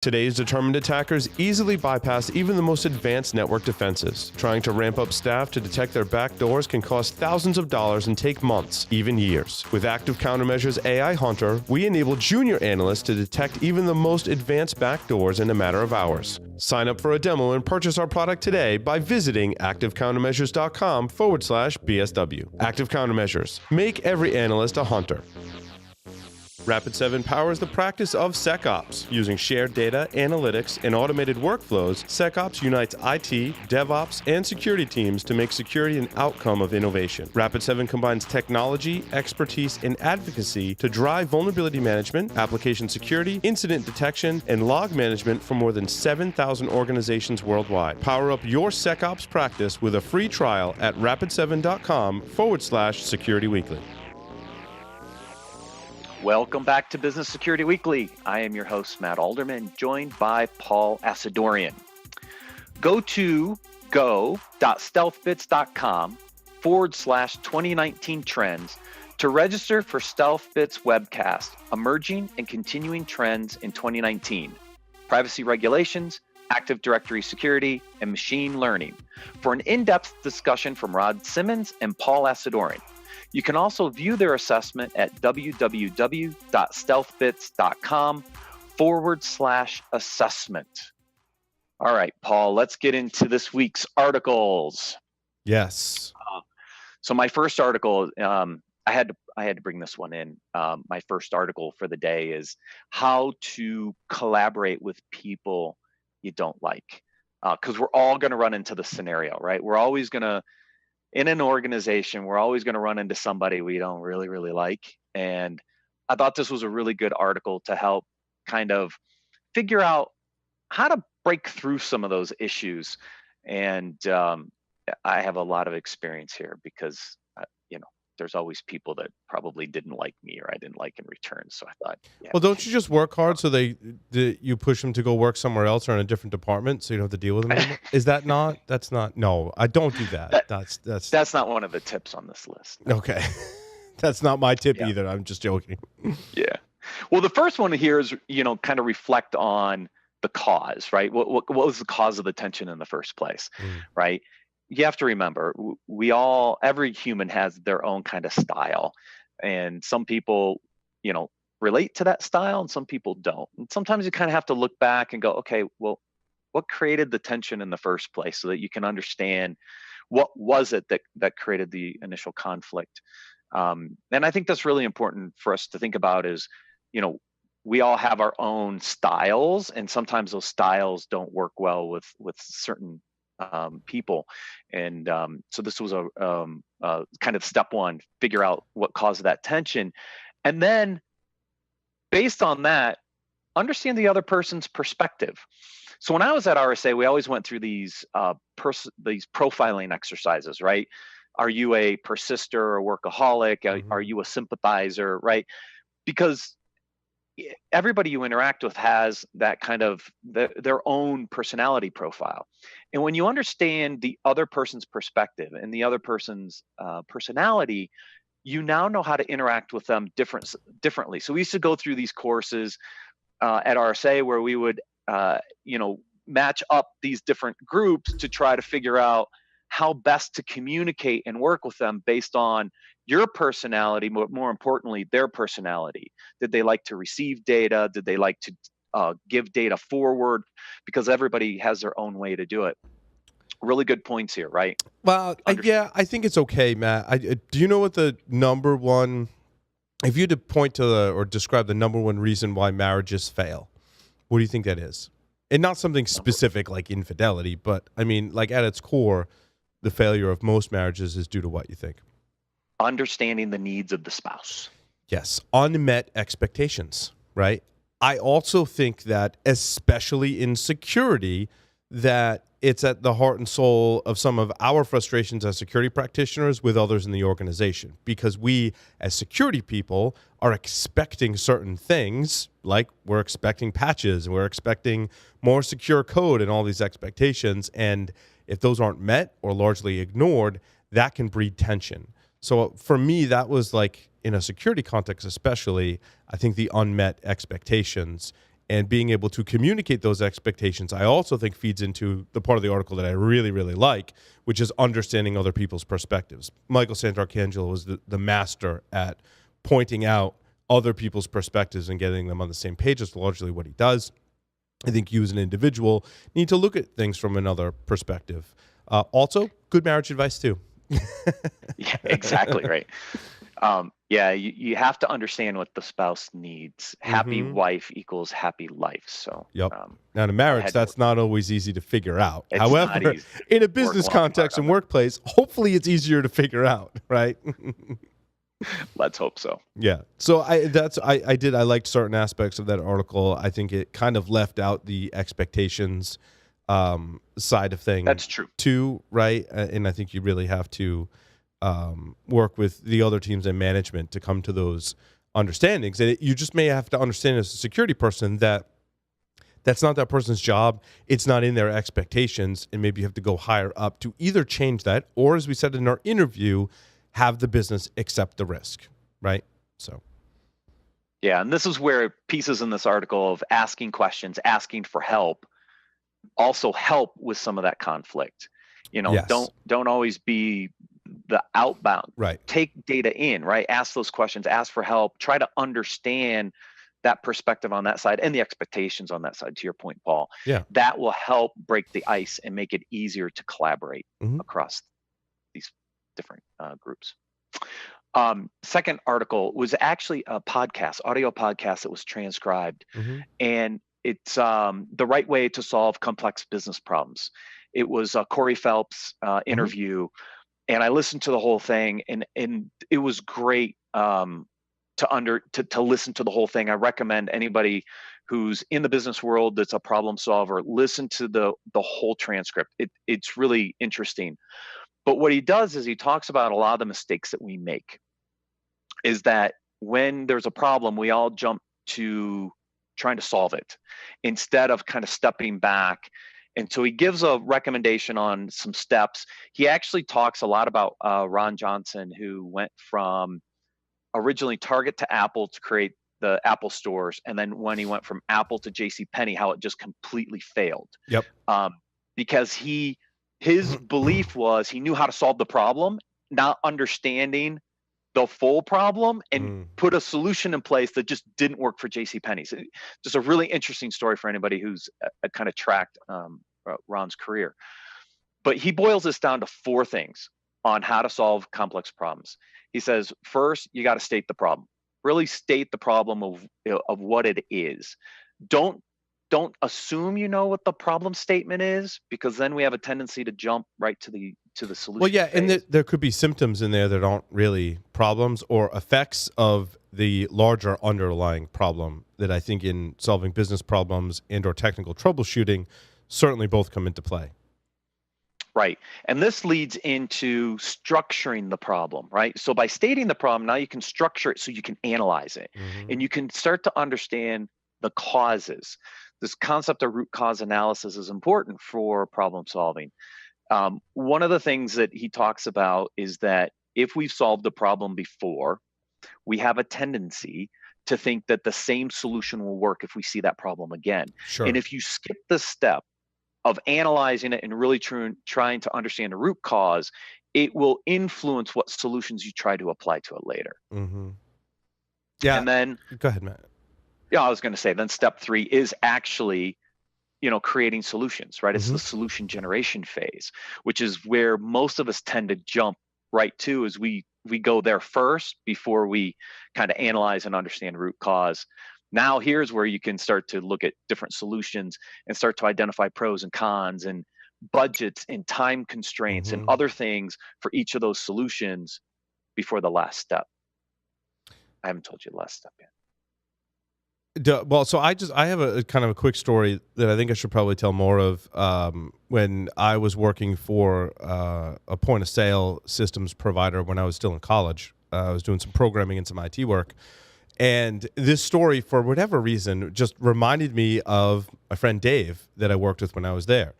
Today's determined attackers easily bypass even the most advanced network defenses. Trying to ramp up staff to detect their backdoors can cost thousands of dollars and take months, even years. With Active Countermeasures AI Hunter, we enable junior analysts to detect even the most advanced backdoors in a matter of hours. Sign up for a demo and purchase our product today by visiting activecountermeasures.com/BSW. Active Countermeasures. Make every analyst a hunter. Rapid7 Power is the practice of SecOps. Using shared data, analytics, and automated workflows, SecOps unites IT, DevOps, and security teams to make security an outcome of innovation. Rapid7 combines technology, expertise, and advocacy to drive vulnerability management, application security, incident detection, and log management for more than 7,000 organizations worldwide. Power up your SecOps practice with a free trial at rapid7.com/securityweekly. Welcome back to Business Security Weekly. I am your host, Matt Alderman, joined by Paul Asadorian. Go to go.stealthbits.com/2019 trends to register for StealthBits webcast, Emerging and Continuing Trends in 2019, Privacy Regulations, Active Directory Security, and Machine Learning, for an in-depth discussion from Rod Simmons and Paul Asadorian. You can also view their assessment at www.stealthbits.com/assessment. All right, Paul, let's get into this week's articles. Yes. So my first article, I had to bring this one in. My first article for the day is how to collaborate with people you don't like. Because we're all going to run into the scenario, right? We're always going to, in an organization, we're always going to run into somebody we don't really like. And I thought this was a really good article to help kind of figure out how to break through some of those issues. And I have a lot of experience here because, there's always people that probably didn't like me or I didn't like in return. So I thought, well, don't you just work hard so you push them to go work somewhere else or in a different department so you don't have to deal with them anymore? Is that not? That's not. No, I don't do that. That's not one of the tips on this list. No. Okay, that's not my tip either. I'm just joking. Yeah. Well, the first one here is kind of reflect on the cause, right? What was the cause of the tension in the first place, right? You have to remember, every human has their own kind of style, and some people, relate to that style and some people don't. And sometimes you kind of have to look back and go, okay, well, what created the tension in the first place so that you can understand what was it that created the initial conflict. And I think that's really important for us to think about is, we all have our own styles, and sometimes those styles don't work well with certain people. And so this was a kind of step one, figure out what caused that tension. And then based on that, understand the other person's perspective. So when I was at RSA, we always went through these profiling exercises, right? Are you a persister or workaholic? Are you a sympathizer, right? Because everybody you interact with has that kind of their own personality profile. And when you understand the other person's perspective and the other person's personality, you now know how to interact with them differently. So we used to go through these courses at RSA where we would, match up these different groups to try to figure out how best to communicate and work with them based on your personality, but more importantly, their personality. Did they like to receive data? Did they like to give data forward? Because everybody has their own way to do it. Really good points here, right? Well, I think it's okay, Matt. Do you know what the number one, if you had to point to or describe the number one reason why marriages fail, what do you think that is? And not something specific like infidelity, but I mean, like at its core, the failure of most marriages is due to what you think? Understanding the needs of the spouse. Yes, unmet expectations, right? I also think that, especially in security, that it's at the heart and soul of some of our frustrations as security practitioners with others in the organization, because we, as security people, are expecting certain things, like we're expecting patches, and we're expecting more secure code and all these expectations, and if those aren't met or largely ignored, that can breed tension. So for me, that was like, in a security context especially, I think the unmet expectations. And being able to communicate those expectations, I also think feeds into the part of the article that I really, really like, which is understanding other people's perspectives. Michael Santarcangelo was the master at pointing out other people's perspectives and getting them on the same page. Is largely what he does. I think you as an individual need to look at things from another perspective. Also, good marriage advice too. Yeah, exactly right. You have to understand what the spouse needs. Happy wife equals happy life. So, yep. Now, in a marriage, that's not always easy to figure out. It's However, in a business context and workplace, hopefully it's easier to figure out, right? Let's hope so. Yeah. So I liked certain aspects of that article. I think it kind of left out the expectations side of things. That's true too, right? And I think you really have to work with the other teams and management to come to those understandings. And you just may have to understand as a security person that that's not that person's job. It's not in their expectations. And maybe you have to go higher up to either change that or, as we said in our interview, have the business accept the risk, right? So. Yeah, and this is where pieces in this article of asking questions, asking for help, also help with some of that conflict. Yes. Don't always be the outbound. Right. Take data in, right? Ask those questions, ask for help, try to understand that perspective on that side and the expectations on that side, to your point, Paul. Yeah. That will help break the ice and make it easier to collaborate across these different groups. Second article was actually a audio podcast that was transcribed. And it's the right way to solve complex business problems. It was a Corey Phelps interview. And I listened to the whole thing, and it was great to listen to the whole thing. I recommend anybody who's in the business world that's a problem solver, listen to the whole transcript. It's really interesting. But what he does is he talks about a lot of the mistakes that we make. Is that when there's a problem, we all jump to trying to solve it instead of kind of stepping back. And so he gives a recommendation on some steps. He actually talks a lot about Ron Johnson, who went from originally Target to Apple to create the Apple stores. And then when he went from Apple to JCPenney, how it just completely failed. Yep. Because his belief was he knew how to solve the problem, not understanding the full problem and put a solution in place that just didn't work for JCPenney's. Just a really interesting story for anybody who's kind of tracked Ron's career. But he boils this down to 4 things on how to solve complex problems. He says, first, you got to state the problem. Really state the problem of what it is. Don't assume you know what the problem statement is, because then we have a tendency to jump right to the solution. Well, yeah, phase. and there could be symptoms in there that aren't really problems or effects of the larger underlying problem that I think in solving business problems and or technical troubleshooting certainly both come into play. Right. And this leads into structuring the problem, right? So by stating the problem, now you can structure it so you can analyze it and you can start to understand the causes. This concept of root cause analysis is important for problem solving. One of the things that he talks about is that if we've solved the problem before, we have a tendency to think that the same solution will work if we see that problem again. Sure. And if you skip the step of analyzing it and really trying to understand the root cause, it will influence what solutions you try to apply to it later. Yeah. And then go ahead, Matt. Yeah, I was going to say, then step 3 is actually, creating solutions, right? It's the solution generation phase, which is where most of us tend to jump right to, is we go there first before we kind of analyze and understand root cause. Now here's where you can start to look at different solutions and start to identify pros and cons and budgets and time constraints and other things for each of those solutions before the last step. I haven't told you the last step yet. Well, so I have a kind of a quick story that I think I should probably tell more of. When I was working for a point of sale systems provider when I was still in college, I was doing some programming and some IT work. And this story, for whatever reason, just reminded me of my friend Dave that I worked with when I was there.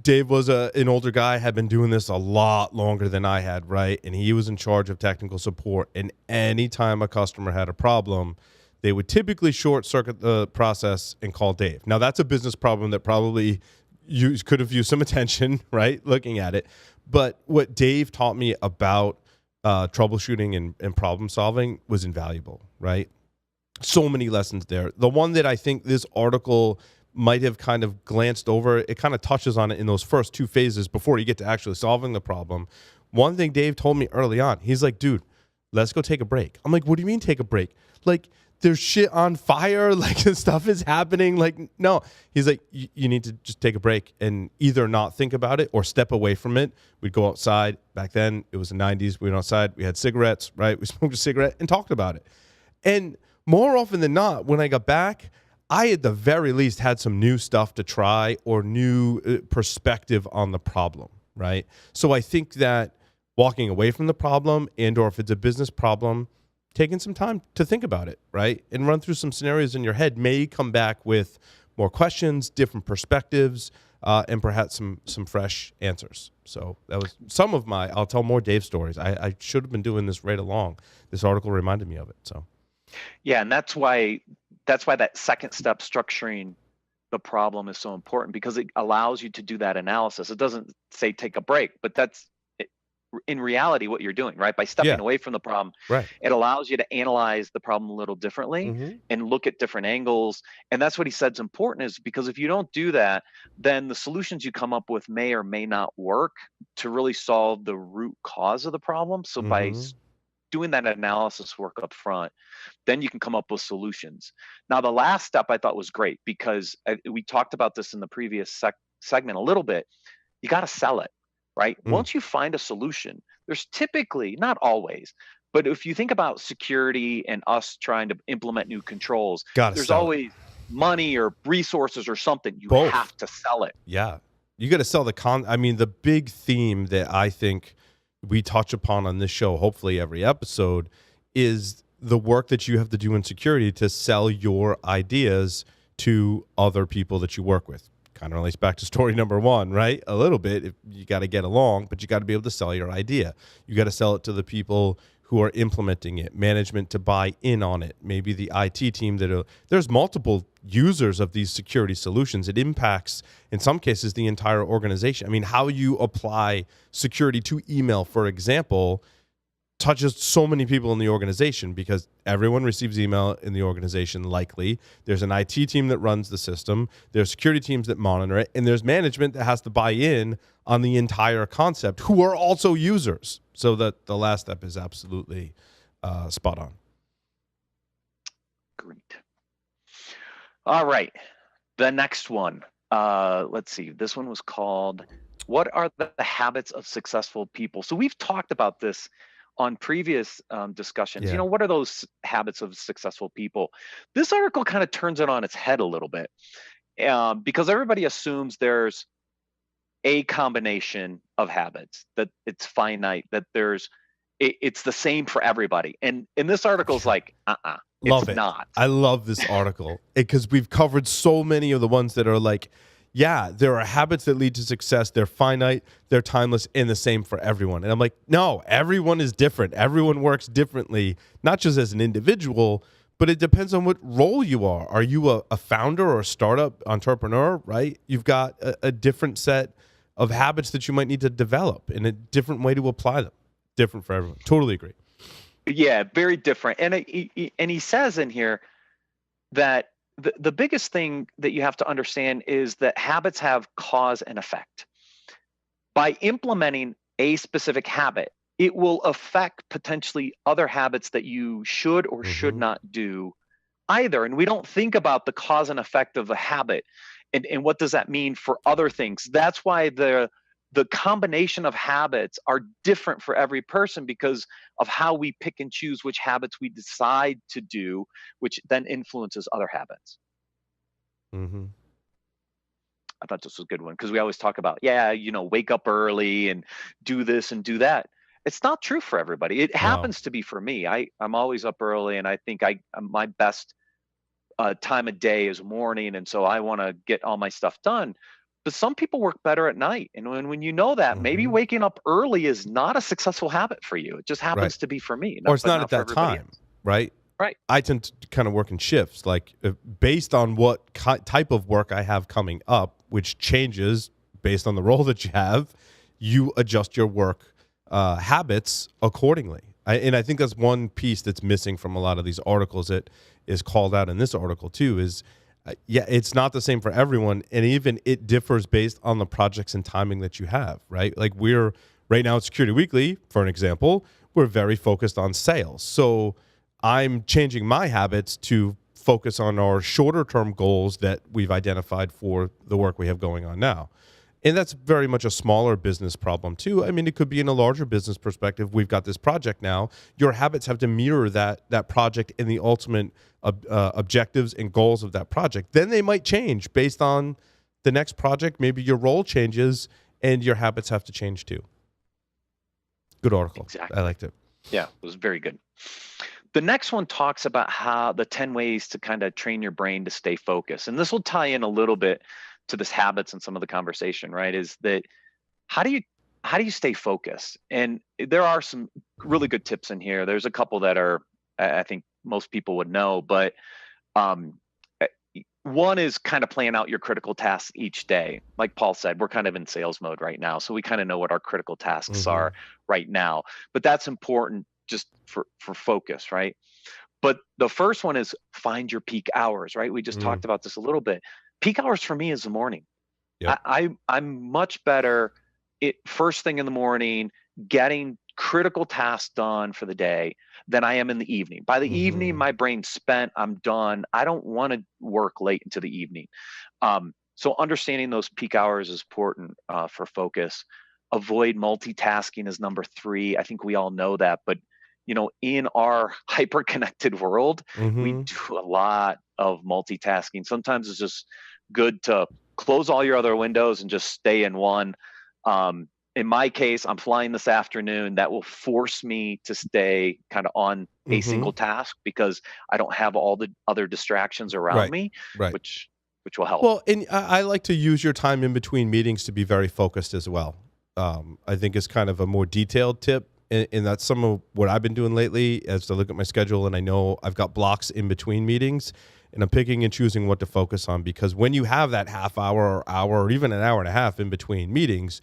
Dave was an older guy, had been doing this a lot longer than I had, right? And he was in charge of technical support. And anytime a customer had a problem, they would typically short circuit the process and call Dave. Now, that's a business problem that probably could have used some attention, right, looking at it. But what Dave taught me about troubleshooting and problem solving was invaluable, right? So many lessons there. The one that I think this article might have kind of glanced over, it kind of touches on it in those first two phases before you get to actually solving the problem. One thing Dave told me early on, he's like, dude, let's go take a break. I'm like, what do you mean take a break? Like, there's shit on fire, like stuff is happening. Like, no. He's like, you need to just take a break and either not think about it or step away from it. We'd go outside. Back then, it was the 90s. We went outside. We had cigarettes, right? We smoked a cigarette and talked about it. And more often than not, when I got back, I at the very least had some new stuff to try or new perspective on the problem, right? So I think that walking away from the problem and or if it's a business problem, taking some time to think about it, right? And run through some scenarios in your head may come back with more questions, different perspectives, and perhaps some fresh answers. So that was some of I'll tell more Dave stories. I should have been doing this right along. This article reminded me of it, so. Yeah, and that's why that second step, structuring the problem, is so important, because it allows you to do that analysis. It doesn't say take a break, but that's in reality what you're doing, right? By stepping away from the problem, right, it allows you to analyze the problem a little differently and look at different angles. And that's what he said is important, is because if you don't do that, then the solutions you come up with may or may not work to really solve the root cause of the problem. So by doing that analysis work up front, then you can come up with solutions. Now, the last step I thought was great, because we talked about this in the previous segment a little bit. You got to sell it, right? Once you find a solution, there's typically, not always, but if you think about security and us trying to implement new controls, there's always money or resources or something. You have to sell it. Yeah. You got to sell the big theme that I think we touch upon on this show, hopefully every episode, is the work that you have to do in security to sell your ideas to other people that you work with. Kind of relates back to story number one, right? A little bit. You got to get along, but you got to be able to sell your idea. You got to sell it to the people who are implementing it, management to buy in on it, maybe the IT team there's multiple users of these security solutions. It impacts, in some cases, the entire organization. I mean, how you apply security to email, for example, touches so many people in the organization, because everyone receives email in the organization, likely. There's an IT team that runs the system. There's security teams that monitor it. And there's management that has to buy in on the entire concept, who are also users. So that the last step is absolutely spot on. Great. All right. The next one. Let's see. This one was called, What Are the Habits of Successful People? So we've talked about this on previous discussions. Yeah. What are those habits of successful people? This article kind of turns it on its head a little bit, because everybody assumes there's a combination of habits, that it's finite, that it's the same for everybody. And this article is like, Love it's it. not. I love this article because we've covered so many of the ones that are like, yeah, there are habits that lead to success. They're finite, they're timeless, and the same for everyone. And I'm like, no, everyone is different. Everyone works differently, not just as an individual, but it depends on what role you are. Are you a founder or a startup entrepreneur, right? You've got a different set of habits that you might need to develop and a different way to apply them. Different for everyone. Totally agree. Yeah, very different. And he says in here that the biggest thing that you have to understand is that habits have cause and effect. By implementing a specific habit, it will affect potentially other habits that you should or should not do either. And we don't think about the cause and effect of a habit and what does that mean for other things. That's why the combination of habits are different for every person, because of how we pick and choose which habits we decide to do, which then influences other habits. I thought this was a good one, because we always talk about, wake up early and do this and do that. It's not true for everybody. It happens to be for me. I'm always up early, and I think my best time of day is morning, and so I want to get all my stuff done. But some people work better at night, and when you know that, maybe waking up early is not a successful habit for you. It just happens to be for me, or it's not at that time, right? Right. I tend to kind of work in shifts, like based on what type of work I have coming up, which changes based on the role that you have. You adjust your work habits accordingly. And I think that's one piece that's missing from a lot of these articles that is called out in this article too, is it's not the same for everyone. And even it differs based on the projects and timing that you have, right? Like we're right now at Security Weekly, for an example, we're very focused on sales. So I'm changing my habits to focus on our shorter term goals that we've identified for the work we have going on now. And that's very much a smaller business problem too. I mean, it could be in a larger business perspective. We've got this project now. Your habits have to mirror that project and the ultimate objectives and goals of that project. Then they might change based on the next project. Maybe your role changes and your habits have to change too. Good article. Exactly. I liked it. Yeah, it was very good. The next one talks about how the 10 ways to kind of train your brain to stay focused. And this will tie in a little bit to this habits and some of the conversation, right? Is that how do you stay focused? And there are some really good tips in here. There's a couple that are, I think most people would know, but one is kind of plan out your critical tasks each day. Like Paul said, we're kind of in sales mode right now, so we kind of know what our critical tasks are right now. But that's important just for focus, right? But the first one is find your peak hours, right? We just talked about this a little bit. Peak hours for me is the morning. Yep. I'm much better first thing in the morning, getting critical tasks done for the day than I am in the evening. By the evening, my brain's spent, I'm done. I don't want to work late into the evening. So understanding those peak hours is important for focus. Avoid multitasking is number 3. I think we all know that, but in our hyper-connected world, we do a lot of multitasking. Sometimes it's just good to close all your other windows and just stay in one. In my case, I'm flying this afternoon. That will force me to stay kind of on a single task because I don't have all the other distractions around me, which will help. Well, and I like to use your time in between meetings to be very focused as well. I think it's kind of a more detailed tip. And that's some of what I've been doing lately as I look at my schedule, and I know I've got blocks in between meetings, and I'm picking and choosing what to focus on, because when you have that half hour or even an hour and a half in between meetings,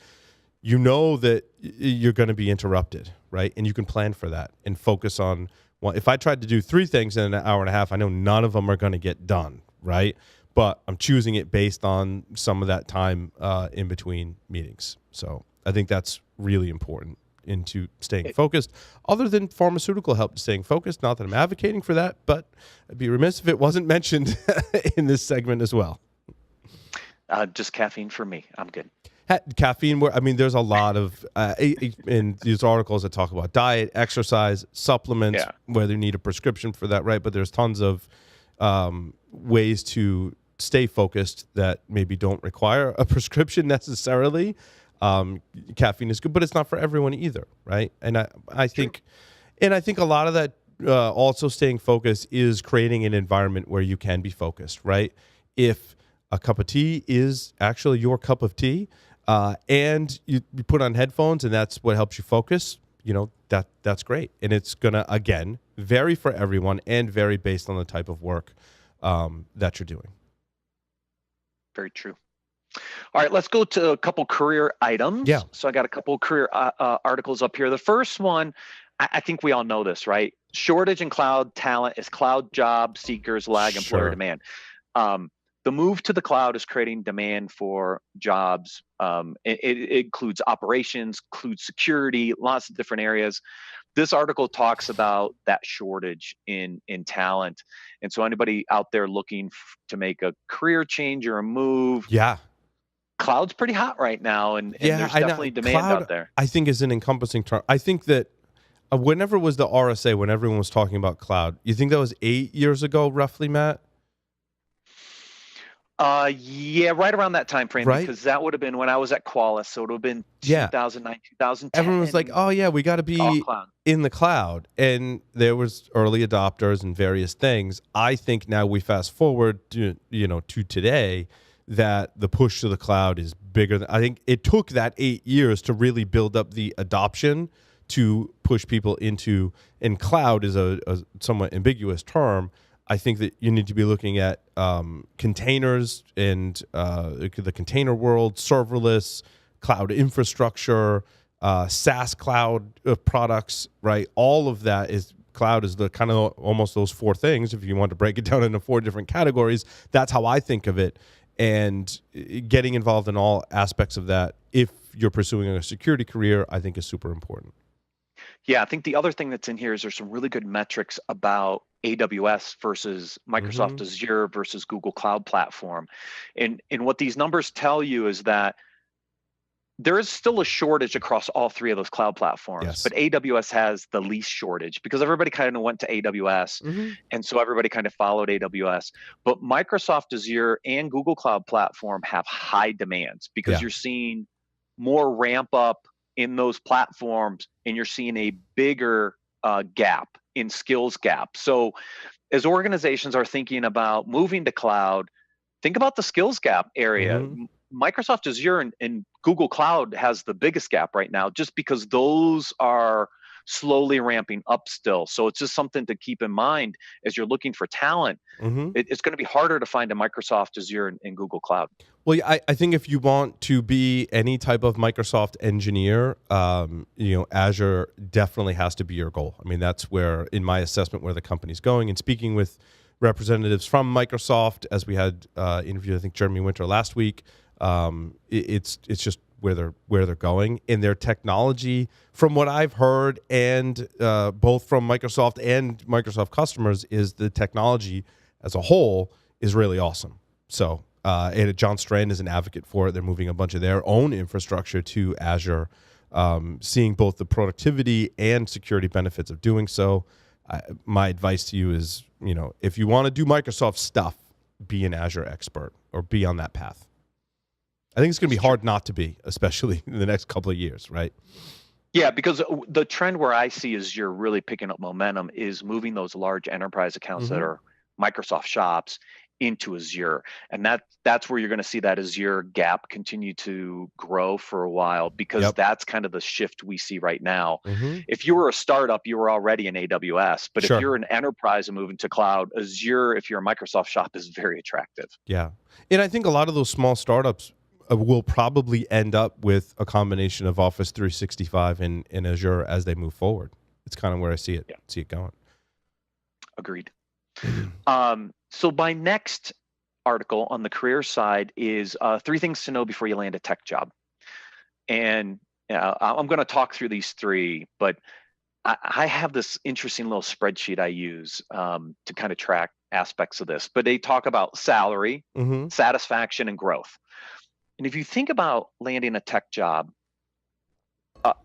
you know that you're going to be interrupted, right? And you can plan for that and focus on, well, if I tried to do 3 things in an hour and a half, I know none of them are going to get done, right? But I'm choosing it based on some of that time in between meetings. So I think that's really important into staying focused, other than pharmaceutical help to staying focused. Not that I'm advocating for that, but I'd be remiss if it wasn't mentioned in this segment as well. Just caffeine for me. I'm good. Caffeine, I mean, there's a lot of, in these articles that talk about diet, exercise, supplements, whether you need a prescription for that, right? But there's tons of ways to stay focused that maybe don't require a prescription necessarily. Caffeine is good, but it's not for everyone either, right? And I think a lot of that also staying focused is creating an environment where you can be focused, right? If a cup of tea is actually your cup of tea, and you put on headphones and that's what helps you focus, that's great. And it's gonna, again, vary for everyone and vary based on the type of work that you're doing. Very true. All right, let's go to a couple career items. Yeah. So I got a couple career articles up here. The first one, I think we all know this, right? Shortage in cloud talent is cloud job seekers lag employer demand. The move to the cloud is creating demand for jobs. It includes operations, includes security, lots of different areas. This article talks about that shortage in talent. And so anybody out there looking to make a career change or a move, cloud's pretty hot right now, and there's definitely demand cloud, out there. I think is an encompassing term. I think that whenever it was the RSA, when everyone was talking about cloud, you think that was 8 years ago, roughly, Matt? Yeah, right around that time frame, right? Because that would have been when I was at Qualys, so it would have been 2009, 2010. Everyone was like, "Oh yeah, we got to be in the cloud," and there was early adopters and various things. I think now we fast forward to to today, that the push to the cloud is bigger than, I think it took that 8 years to really build up the adoption to push people into, and cloud is a somewhat ambiguous term. I think that you need to be looking at containers and the container world, serverless, cloud infrastructure, SaaS cloud products, right? All of that is cloud is the kind of almost those four things. If you want to break it down into four different categories, that's how I think of it. And getting involved in all aspects of that, if you're pursuing a security career, I think is super important. Yeah, I think the other thing that's in here is there's some really good metrics about AWS versus Microsoft Azure versus Google Cloud Platform. And what these numbers tell you is that there is still a shortage across all three of those cloud platforms, Yes. but AWS has the least shortage because everybody kind of went to AWS, and so everybody kind of followed AWS. But Microsoft Azure and Google Cloud Platform have high demands because you're seeing more ramp up in those platforms, and you're seeing a bigger gap in skills gap. So as organizations are thinking about moving to cloud, think about the skills gap area. Microsoft Azure and Google Cloud has the biggest gap right now just because those are slowly ramping up still. So it's just something to keep in mind as you're looking for talent. It's going to be harder to find a Microsoft Azure and Google Cloud. Well, I think if you want to be any type of Microsoft engineer, Azure definitely has to be your goal. I mean, that's where, in my assessment, where the company's going. And speaking with representatives from Microsoft, as we had interviewed, I think Jeremy Winter last week, it's just where they're going in their technology. From what I've heard, and both from Microsoft and Microsoft customers, is the technology as a whole is really awesome. So. And John Strand is an advocate for it. They're moving a bunch of their own infrastructure to Azure, seeing both the productivity and security benefits of doing so. My advice to you is, if you want to do Microsoft stuff, be an Azure expert or be on that path. I think it's going to be hard not to be, especially in the next couple of years, right? Yeah, because the trend where I see is you're really picking up momentum is moving those large enterprise accounts that are Microsoft shops into Azure. And that's where you're going to see that Azure gap continue to grow for a while, because that's kind of the shift we see right now. If you were a startup, you were already in AWS. But if you're an enterprise and moving to cloud, Azure, if you're a Microsoft shop, is very attractive. Yeah. And I think a lot of those small startups will probably end up with a combination of Office 365 and Azure as they move forward. It's kind of where I see it going. Agreed. So my next article on the career side is 3 things to know before you land a tech job. And I'm going to talk through these 3, but I have this interesting little spreadsheet I use to kind of track aspects of this. But they talk about salary, satisfaction, and growth. And if you think about landing a tech job,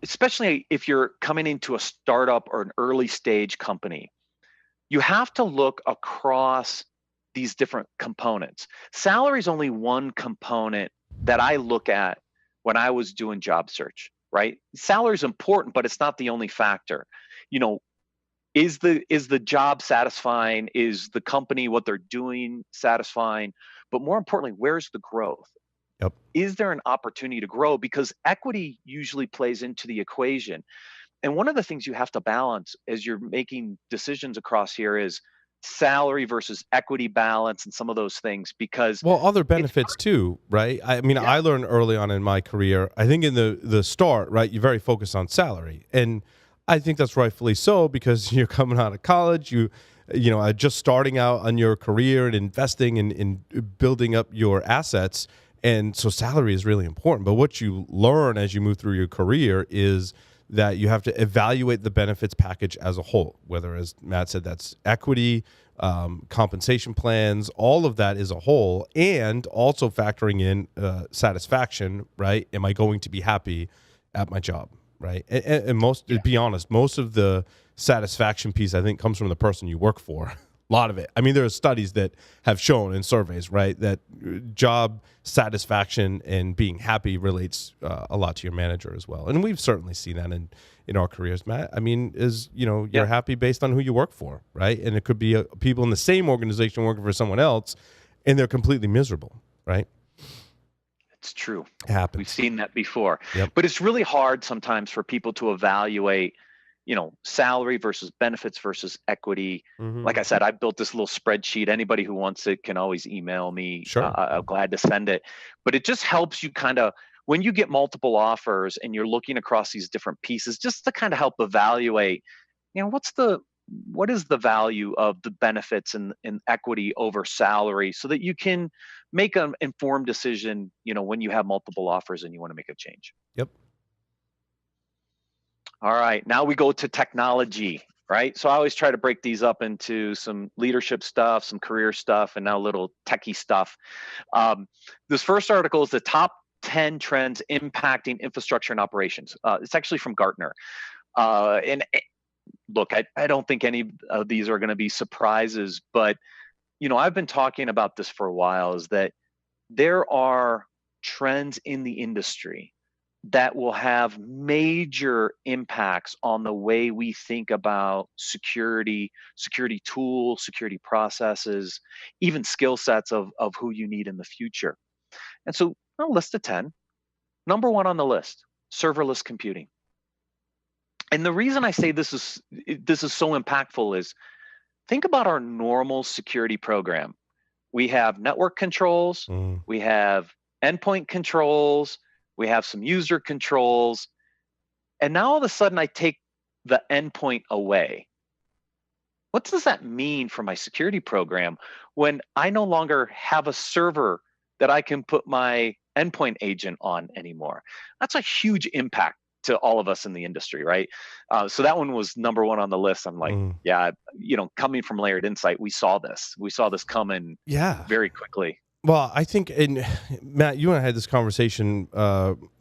especially if you're coming into a startup or an early stage company, you have to look across these different components. Salary is only one component that I look at when I was doing job search, right? Salary is important, but it's not the only factor. Is the job satisfying? Is the company, what they're doing, satisfying? But more importantly, where's the growth? Is there an opportunity to grow? Because equity usually plays into the equation. And one of the things you have to balance as you're making decisions across here is salary versus equity balance and some of those things, because other benefits too, right? I mean, I learned early on in my career, I think in the start, right, you're very focused on salary. And I think that's rightfully so, because you're coming out of college, you just starting out on your career and investing in building up your assets. And so salary is really important. But what you learn as you move through your career is that you have to evaluate the benefits package as a whole, whether, as Matt said, that's equity, compensation plans, all of that is a whole, and also factoring in satisfaction, right? Am I going to be happy at my job, right? And to be honest, most of the satisfaction piece, I think, comes from the person you work for. A lot of it. I mean, there are studies that have shown in surveys, right, that job satisfaction and being happy relates a lot to your manager as well. And we've certainly seen that in our careers, Matt. I mean, you're happy based on who you work for, right? And it could be people in the same organization working for someone else, and they're completely miserable, right? true. It happens. We've seen that before. Yep. But it's really hard sometimes for people to evaluate, salary versus benefits versus equity. Like I said, I built this little spreadsheet. Anybody who wants it can always email me. Sure. I'm glad to send it. But it just helps you kind of, when you get multiple offers and you're looking across these different pieces, just to kind of help evaluate, what is the value of the benefits and equity over salary, so that you can make an informed decision, when you have multiple offers and you want to make a change. Yep. All right, now we go to technology, right? So I always try to break these up into some leadership stuff, some career stuff, and now a little techie stuff. This first article is the top 10 trends impacting infrastructure and operations. It's actually from Gartner. And look, I don't think any of these are going to be surprises, but I've been talking about this for a while, is that there are trends in the industry that will have major impacts on the way we think about security tools, security processes, even skill sets of who you need in the future. And so I'll list of 10. Number 1 on the list, serverless computing. And the reason I say this is so impactful is, think about our normal security program. We have network controls, we have endpoint controls, we have some user controls, and now all of a sudden I take the endpoint away. What does that mean for my security program when I no longer have a server that I can put my endpoint agent on anymore? That's a huge impact to all of us in the industry, right? So that one was number 1 on the list. I'm like, yeah, coming from Layered Insight, we saw this coming very quickly. Well, I think, and Matt, you and I had this conversation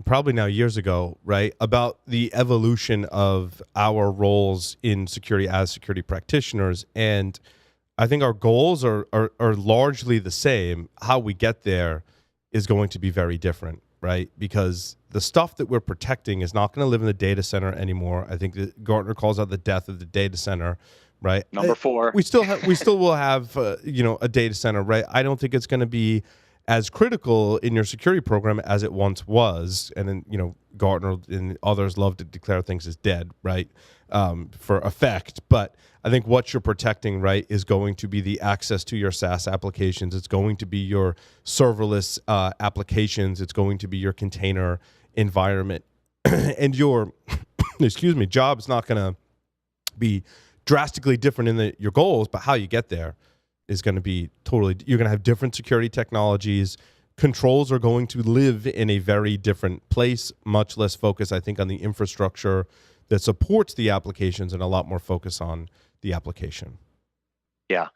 probably now years ago, right, about the evolution of our roles in security as security practitioners. And I think our goals are largely the same. How we get there is going to be very different, right? Because the stuff that we're protecting is not going to live in the data center anymore. I think that Gartner calls out the death of the data center, right? Number 4. We still will have a data center, right? I don't think it's going to be as critical in your security program as it once was. And then Gartner and others love to declare things as dead, right? For effect, but I think what you're protecting, right, is going to be the access to your SaaS applications. It's going to be your serverless applications. It's going to be your container environment, and your job is not going to be drastically different in your goals, but how you get there is going to be totally. You're going to have different security technologies. Controls are going to live in a very different place. Much less focus, I think, on the infrastructure that supports the applications, and a lot more focus on the application. Yeah.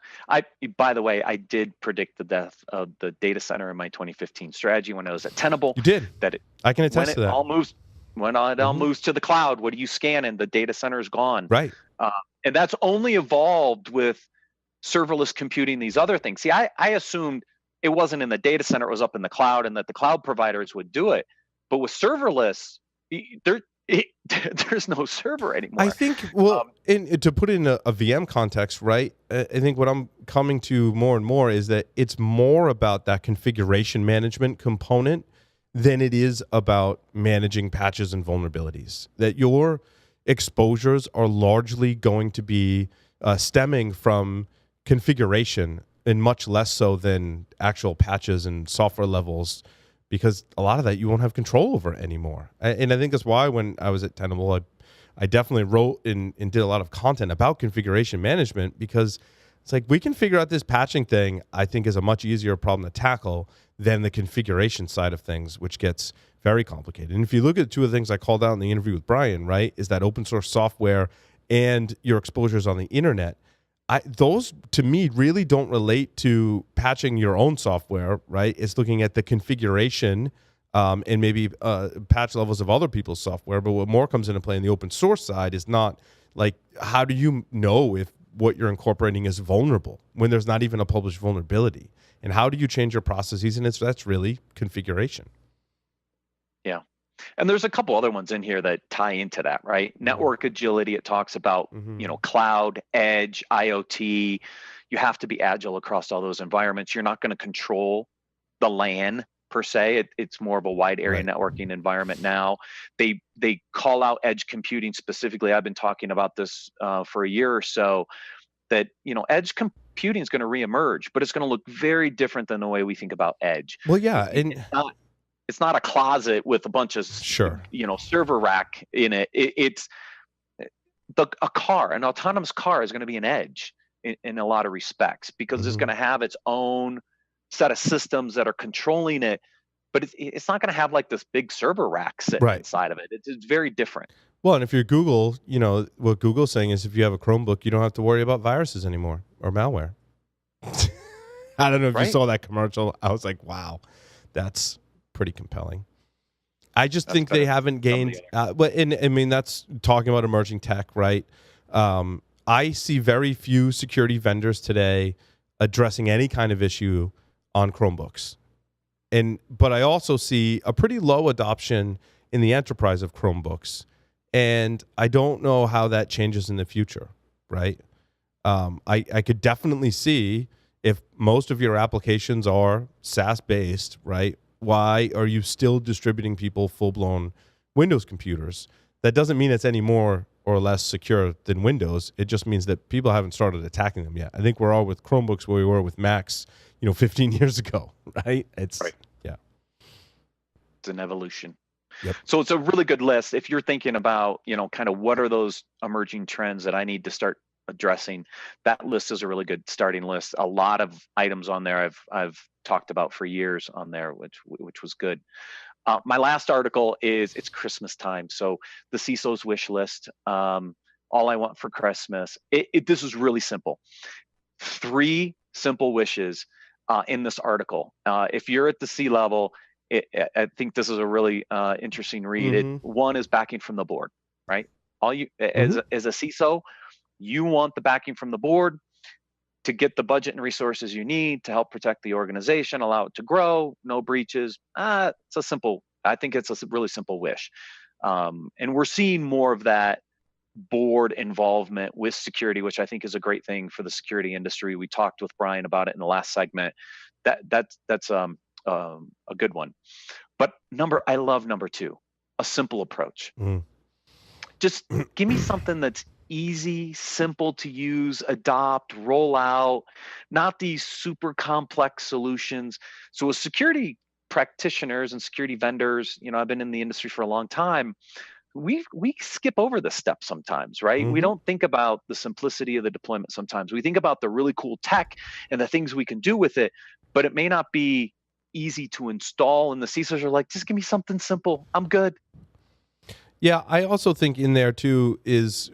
By the way, I did predict the death of the data center in my 2015 strategy when I was at Tenable. You did. I can attest to that. When it all moves to the cloud, what are you scanning? The data center is gone. Right. And that's only evolved with serverless computing, these other things. See, I assumed it wasn't in the data center, it was up in the cloud, and that the cloud providers would do it. But with serverless, there's no server anymore. I think, to put it in a VM context, right, I think what I'm coming to more and more is that it's more about that configuration management component than it is about managing patches and vulnerabilities. That your exposures are largely going to be stemming from configuration, and much less so than actual patches and software levels, because a lot of that you won't have control over anymore. And I think that's why when I was at Tenable, I definitely wrote and did a lot of content about configuration management, because it's like, we can figure out this patching thing, I think, is a much easier problem to tackle than the configuration side of things, which gets very complicated. And if you look at 2 of the things I called out in the interview with Brian, right, is that open source software and your exposures on the internet. Those, to me, really don't relate to patching your own software, right? It's looking at the configuration and maybe patch levels of other people's software. But what more comes into play in the open source side is not like, how do you know if what you're incorporating is vulnerable when there's not even a published vulnerability? And how do you change your processes? And that's really configuration. Yeah. And there's a couple other ones in here that tie into that, right? Network agility, it talks about, cloud, edge, IoT. You have to be agile across all those environments. You're not going to control the LAN per se. It's more of a wide area Right. networking environment now. They call out edge computing specifically. I've been talking about this for a year or so, that edge computing is going to reemerge, but it's going to look very different than the way we think about edge. Well, yeah, and It's not a closet with a bunch of sure. server rack in it. It's a car, an autonomous car is going to be an edge in a lot of respects, because it's Mhm. going to have its own set of systems that are controlling it, but it's not going to have like this big server rack sitting Right. inside of it. It's very different. Well, and if you're Google, what Google's saying is if you have a Chromebook, you don't have to worry about viruses anymore or malware. I don't know if you Right. saw that commercial. I was like, wow, that's pretty compelling. I just That's think they better haven't than some of gained, the but I mean, that's talking about emerging tech, right? I see very few security vendors today addressing any kind of issue on Chromebooks. But I also see a pretty low adoption in the enterprise of Chromebooks. And I don't know how that changes in the future, right? I could definitely see if most of your applications are SaaS based, right? Why are you still distributing people full-blown Windows computers? That doesn't mean it's any more or less secure than Windows. It just means that people haven't started attacking them yet. I think we're all with Chromebooks where we were with Macs, 15 years ago, right? Right. Yeah. It's an evolution. Yep. So it's a really good list. If you're thinking about, kind of what are those emerging trends that I need to start addressing, that list is a really good starting list. A lot of items on there I've talked about for years on there, which was good. My last article is, it's Christmas time, so the CISO's wish list. All I want for Christmas. This is really simple. 3 simple wishes in this article. If you're at the C level, I think this is a really interesting read. Mm-hmm. One is backing from the board, right? All you Mm-hmm. as a CISO, you want the backing from the board to get the budget and resources you need to help protect the organization, allow it to grow, no breaches. I think it's a really simple wish. And we're seeing more of that board involvement with security, which I think is a great thing for the security industry. We talked with Brian about it in the last segment. That's a good one. But I love number 2, a simple approach. Mm. Just give me something that's easy, simple to use, adopt, roll out, not these super complex solutions. So as security practitioners and security vendors, I've been in the industry for a long time. We skip over this step sometimes, right? We Mm-hmm. don't think about the simplicity of the deployment sometimes. We think about the really cool tech and the things we can do with it, but it may not be easy to install. And the CISOs are like, just give me something simple. I'm good. Yeah, I also think in there too is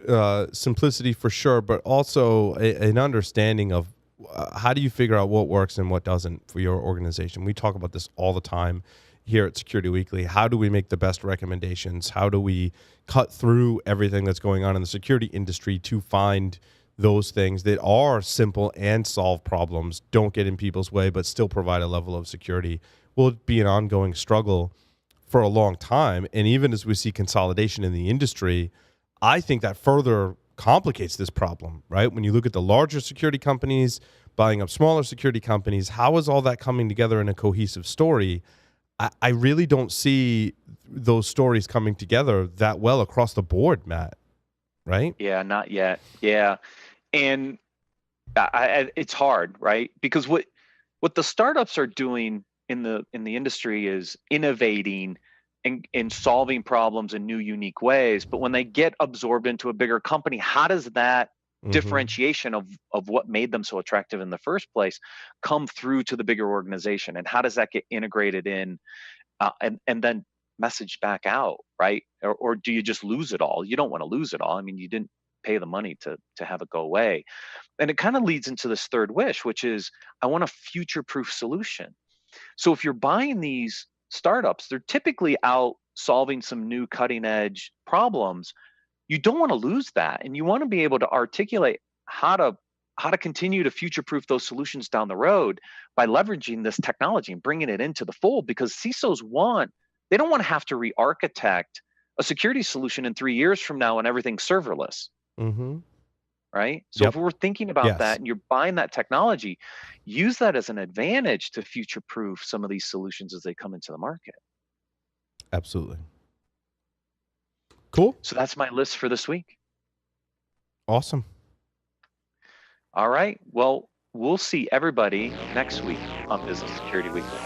simplicity for sure, but also an understanding of how do you figure out what works and what doesn't for your organization. We talk about this all the time here at Security Weekly. How do we make the best recommendations? How do we cut through everything that's going on in the security industry to find those things that are simple and solve problems, don't get in people's way, but still provide a level of security? Will it be an ongoing struggle for a long time? And even as we see consolidation in the industry, I think that further complicates this problem, right? When you look at the larger security companies buying up smaller security companies, how is all that coming together in a cohesive story? I really don't see those stories coming together that well across the board, Matt, right? Yeah, not yet. Yeah. And it's hard, right? Because what the startups are doing in the industry is innovating and solving problems in new, unique ways. But when they get absorbed into a bigger company, how does that differentiation of what made them so attractive in the first place come through to the bigger organization? And how does that get integrated in and then messaged back out, right? Or do you just lose it all? You don't want to lose it all. I mean, you didn't pay the money to have it go away. And it kind of leads into this third wish, which is I want a future-proof solution. So if you're buying these startups, they're typically out solving some new cutting-edge problems. You don't want to lose that, and you want to be able to articulate how to continue to future-proof those solutions down the road by leveraging this technology and bringing it into the fold, because CISOs they don't want to have to re-architect a security solution in 3 years from now when everything's serverless. Mm-hmm. right? So if Yep. we're thinking about Yes. that and you're buying that technology, use that as an advantage to future-proof some of these solutions as they come into the market. Absolutely. Cool. So that's my list for this week. Awesome. All right. Well, we'll see everybody next week on Business Security Weekly.